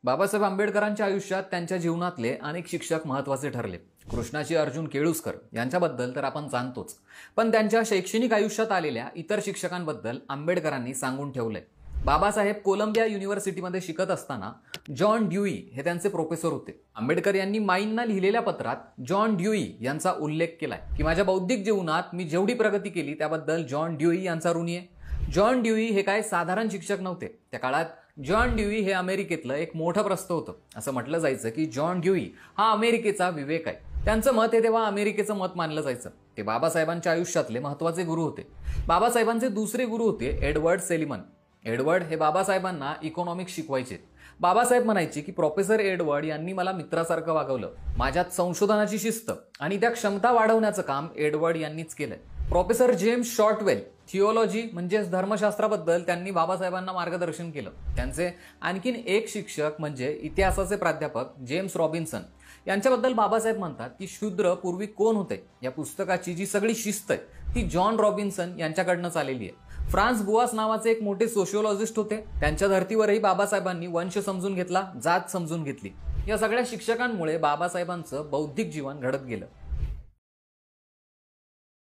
बाबासाहेब आंबेडकरांच्या आयुष्यात त्यांच्या जीवनातले अनेक शिक्षक महत्त्वाचे ठरले। कृष्णाजी अर्जुन केळुस्कर यांच्याबद्दल तर आपण जाणतोच, पण त्यांच्या शैक्षणिक आयुष्यात आलेल्या इतर शिक्षकांबद्दल आंबेडकरांनी सांगून ठेवलंय। बाबासाहेब कोलंबिया युनिव्हर्सिटीमध्ये शिकत असताना जॉन ड्यूई हे त्यांचे प्रोफेसर होते। आंबेडकर यांनी माईंना लिहिलेल्या पत्रात जॉन ड्यूई यांचा उल्लेख केलाय की माझ्या बौद्धिक जीवनात मी जेवढी प्रगती केली त्याबद्दल जॉन ड्यूई यांचा ऋणी आहे। जॉन ड्यूई हे काय साधारण शिक्षक नव्हते। त्या काळात जॉन ड्यूई हे अमेरिकेतलं एक मोठं प्रस्थ होतं। असं म्हटलं जायचं की जॉन ड्यूई हा अमेरिकेचा विवेक आहे। त्यांचं मत हे तेव्हा अमेरिकेचं मत मानलं जायचं। ते बाबासाहेबांच्या आयुष्यातले महत्त्वाचे गुरु होते। बाबासाहेबांचे दुसरे गुरु होते एडवर्ड सेलिमन। एडवर्ड हे बाबासाहेबांना इकॉनॉमिक्स शिकवायचे। बाबासाहेब म्हणायचे की प्रोफेसर एडवर्ड यांनी मला मित्रासारखं वागवलं। माझ्यात संशोधनाची शिस्त आणि त्या क्षमता वाढवण्याचं काम एडवर्ड यांनीच केलंय। प्रोफेसर जेम्स शॉर्टवेल थिओलॉजी म्हणजेच धर्मशास्त्राबद्दल त्यांनी बाबासाहेबांना मार्गदर्शन केलं। त्यांचे आणखीन एक शिक्षक म्हणजे इतिहासाचे प्राध्यापक जेम्स रॉबिन्सन यांच्याबद्दल बाबासाहेब म्हणतात की शूद्र पूर्वी कोण होते या पुस्तकाची जी सगळी शिस्त आहे ती जॉन रॉबिन्सन यांच्याकडनं आलेली आहे। फ्रान्स बुआस नावाचे एक मोठे सोशिओलॉजिस्ट होते। त्यांच्या धर्तीवरही बाबासाहेबांनी वंश समजून घेतला, जात समजून घेतली। या सगळ्या शिक्षकांमुळे बाबासाहेबांचं बौद्धिक जीवन घडत गेलं।